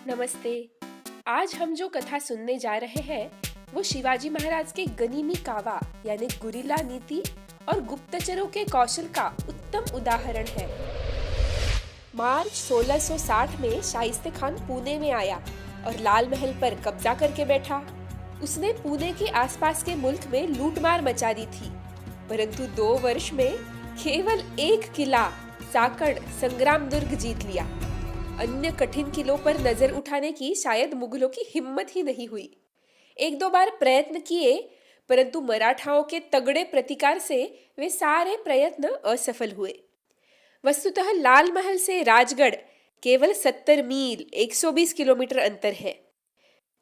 नमस्ते। आज हम जो कथा सुनने जा रहे हैं वो शिवाजी महाराज के गनीमी कावा यानी गुरिल्ला नीति और गुप्तचरों के कौशल का उत्तम उदाहरण है। मार्च 1660 में शाइस्ते खान पुणे में आया और लाल महल पर कब्जा करके बैठा। उसने पुणे के आसपास के मुल्क में लूटमार मचा दी थी, परंतु 2 वर्ष में केवल एक किला साकड़ संग्राम दुर्ग जीत लिया। अन्य कठिन किलों पर नजर उठाने की शायद मुगलों की हिम्मत ही नहीं हुई। 1-2 बार प्रयत्न किए, परंतु मराठाओं के तगड़े प्रतिकार से वे सारे प्रयत्न असफल हुए। वस्तुतः लाल महल से राजगढ़ केवल 70 मील 120 किलोमीटर अंतर है।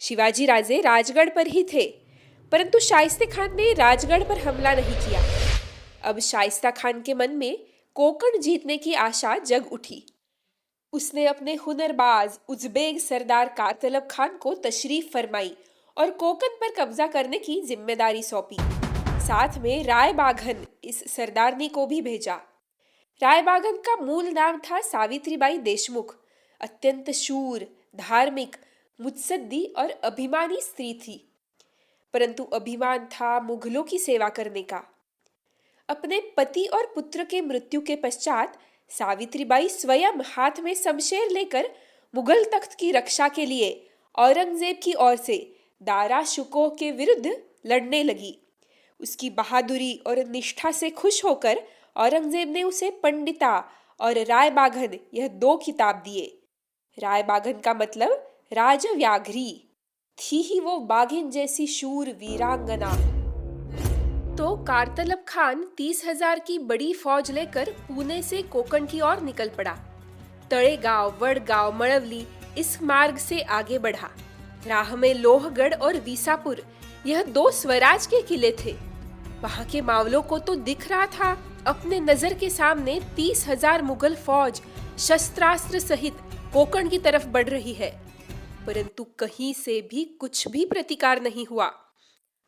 शिवाजी राजे राजगढ़ पर ही थे, परंतु शाइस्ते खान ने राजगढ़ पर हमला नहीं किया। अब शाइस्ता खान के मन में कोंकण जीतने की आशा जग उठी। उसने अपने हुनरबाज उज़्बेक सरदार कारतलब खान को तशरीफ फरमाई और कोंकण पर कब्जा करने की जिम्मेदारी सौंपी। साथ में राय बाघन इस सरदारनी को भी भेजा। राय बाघन का मूल नाम था सावित्रीबाई देशमुख। अत्यंत शूर, धार्मिक, मुत्सद्दी और अभिमानी स्त्री थी, परंतु अभिमान था मुगलों की सेवा करने का। अपने पति और पुत्र के मृत्यु के पश्चात सावित्रीबाई स्वयं हाथ में शमशेर लेकर मुगल तख्त की रक्षा के लिए औरंगजेब की ओर से दारा शुकोह के विरुद्ध लड़ने लगी। उसकी बहादुरी और निष्ठा से खुश होकर औरंगजेब ने उसे पंडिता और राय बाघन यह 2 खिताब दिए। राय बाघन का मतलब राजव्याघ्री थी ही वो बाघिन जैसी शूर वीरांगना। तो कारतलब खान 30,000 की बड़ी फौज लेकर पुणे से कोंकण की ओर निकल पड़ा। तड़ेगांव, वडगांव, मळवली इस मार्ग से आगे बढ़ा। राह में लोहगढ़ और वीसापुर यह 2 स्वराज के किले थे। वहां के मावलों को तो दिख रहा था अपने नजर के सामने 30,000 मुगल फौज शस्त्रास्त्र सहित कोंकण की तरफ बढ़ रही है, परंतु कहीं से भी कुछ भी प्रतिकार नहीं हुआ।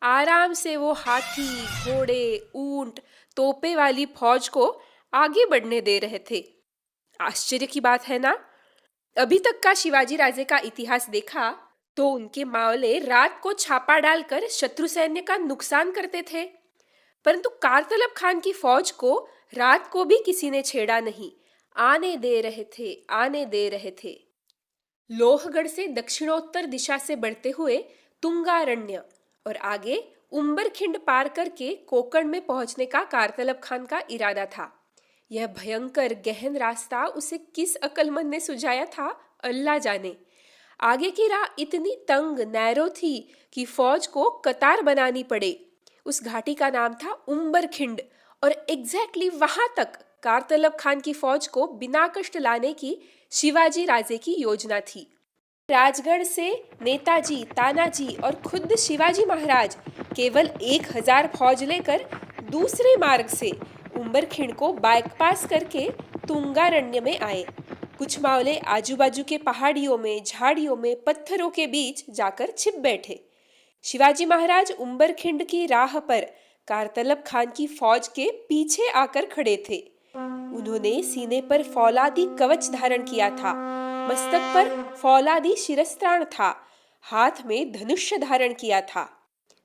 आराम से वो हाथी, घोड़े, ऊंट, तोपे वाली फौज को आगे बढ़ने दे रहे थे। आश्चर्य की बात है ना। अभी तक का शिवाजी राजे का इतिहास देखा तो उनके मावले रात को छापा डालकर शत्रु सैन्य का नुकसान करते थे, परंतु कारतलब खान की फौज को रात को भी किसी ने छेड़ा नहीं। आने दे रहे थे। लोहगढ़ से दक्षिणोत्तर दिशा से बढ़ते हुए तुंगारण्य और आगे उम्बरखिंड पार करके कोंकण में पहुंचने का कारतलब खान का इरादा था। यह भयंकर गहन रास्ता उसे किस अक्लमंद ने सुझाया था, अल्लाह जाने। आगे की राह इतनी तंग नैरो थी कि फौज को कतार बनानी पड़े। उस घाटी का नाम था उम्बरखिंड और एग्जैक्टली वहां तक कारतलब खान की फौज को बिना कष्ट लाने की शिवाजी राजे की योजना थी। राजगढ़ से नेताजी, तानाजी और खुद शिवाजी महाराज केवल 1,000 फौज लेकर दूसरे मार्ग से उम्बरखिंड को बाईपास करके तुंगारण्य में आए। कुछ मावले आजू बाजू के पहाड़ियों में, झाड़ियों में, पत्थरों के बीच जाकर छिप बैठे। शिवाजी महाराज उम्बरखिंड की राह पर कारतलब खान की फौज के पीछे आकर खड़े थे। उन्होंने सीने पर फौलादी कवच धारण किया था, मस्तक पर फौलादी शिरस्त्राण था, हाथ में धनुष्य धारण किया था।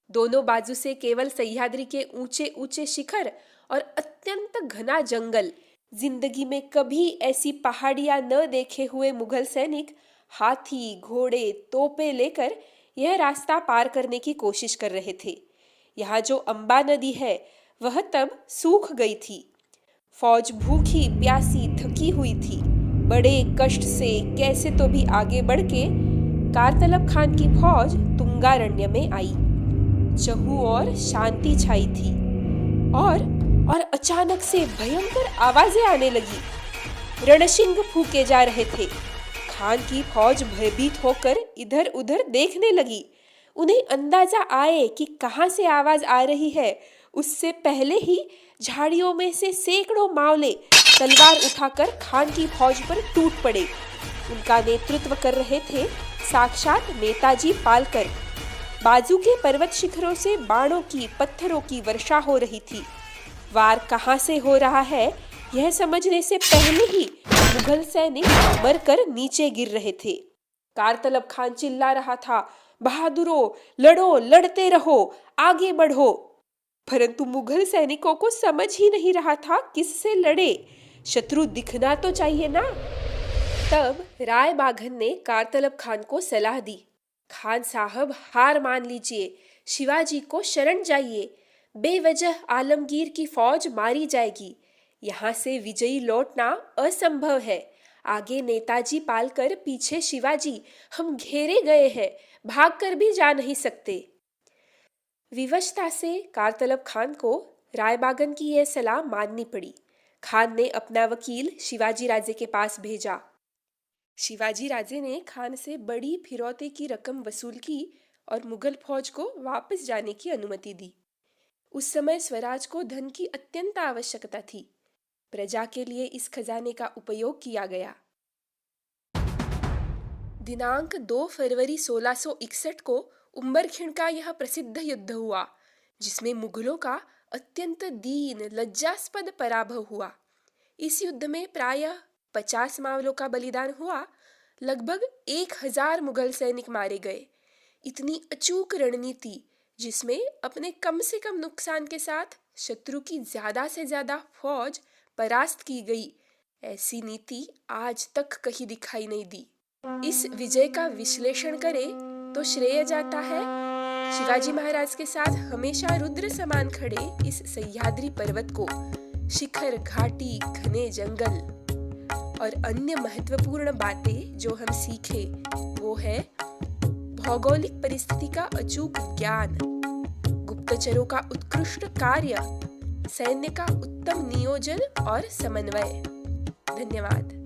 दोनों बाजू से केवल सह्याद्री के ऊंचे ऊंचे शिखर और अत्यंत घना जंगल। जिंदगी में कभी ऐसी पहाड़ियां न देखे हुए मुगल सैनिक हाथी, घोड़े, तोपे लेकर यह रास्ता पार करने की कोशिश कर रहे थे। यहाँ जो अंबा नदी है वह तब सूख गई थी। फौज भूखी, प्यासी, थकी हुई थी। बड़े कष्ट से कैसे तो भी आगे बढ़ के कारतलब खान की फौज तुंगारण्य में आई। चहु और शांति छाई थी और अचानक से भयंकर आवाजें आने लगी। रणशिंग फूके जा रहे थे। खान की फौज भयभीत होकर इधर उधर देखने लगी। उन्हें अंदाजा आए कि कहां से आवाज आ रही है, उससे पहले ही झाड़ियों में से सैकड़ों मावले तलवार उठाकर खान की फौज पर टूट पड़े। उनका नेतृत्व कर रहे थे साक्षात नेताजी पालकर। बाजू के पर्वत शिखरों से बाणों की, पत्थरों की वर्षा हो रही थी। वार कहां से हो रहा है यह समझने से पहले ही मुगल सैनिक मरकर नीचे गिर रहे थे। कारतलब खान चिल्ला रहा था, बहादुरों, लड़ो, लड़ते रहो, आगे बढ़ो। परंतु मुगल सैनिकों को समझ ही नहीं रहा था किससे लड़े, शत्रु दिखना तो चाहिए ना। तब राय बाघन ने कारतलब खान को सलाह दी, खान साहब हार मान लीजिए, शिवाजी को शरण जाइए, बेवजह आलमगीर की फौज मारी जाएगी, यहाँ से विजयी लौटना असंभव है, आगे नेताजी पालकर पीछे शिवाजी, हम घेरे गए हैं, भागकर भी जा नहीं सकते। विवशता से कारतलब खान को रायबागन की यह सलाह माननी पड़ी। खान ने अपना वकील शिवाजी राजे के पास भेजा। शिवाजी राजे ने खान से बड़ी फिरौते की रकम वसूल की और मुगल फौज को वापस जाने की अनुमति दी। उस समय स्वराज को धन की अत्यंत आवश्यकता थी। प्रजा के लिए इस खजाने का उपयोग किया गया। दिनांक 2 फरवरी 1661 को उम्बरखिंड का यह प्रसिद्ध युद्ध हुआ, जिसमें मुगलों का अत्यंत दीन लज्जास्पद पराभव हुआ। इस युद्ध में प्रायः 50 मावलों का बलिदान हुआ। लगभग 1000 मुगल सैनिक मारे गए। इतनी अचूक रणनीति, जिसमें अपने कम से कम नुकसान के साथ शत्रु की ज्यादा से ज्यादा फौज परास्त की गई, ऐसी नीति आज तक कहीं दिखाई नहीं दी। इस विजय का विश्लेषण करें तो श्रेय जाता है शिवाजी महाराज के साथ हमेशा रुद्र समान खड़े इस सह्याद्री पर्वत को, शिखर, घाटी, घने जंगल। और अन्य महत्वपूर्ण बातें जो हम सीखे वो है भौगोलिक परिस्थिति का अचूक ज्ञान, गुप्तचरों का उत्कृष्ट कार्य, सैन्य का उत्तम नियोजन और समन्वय। धन्यवाद।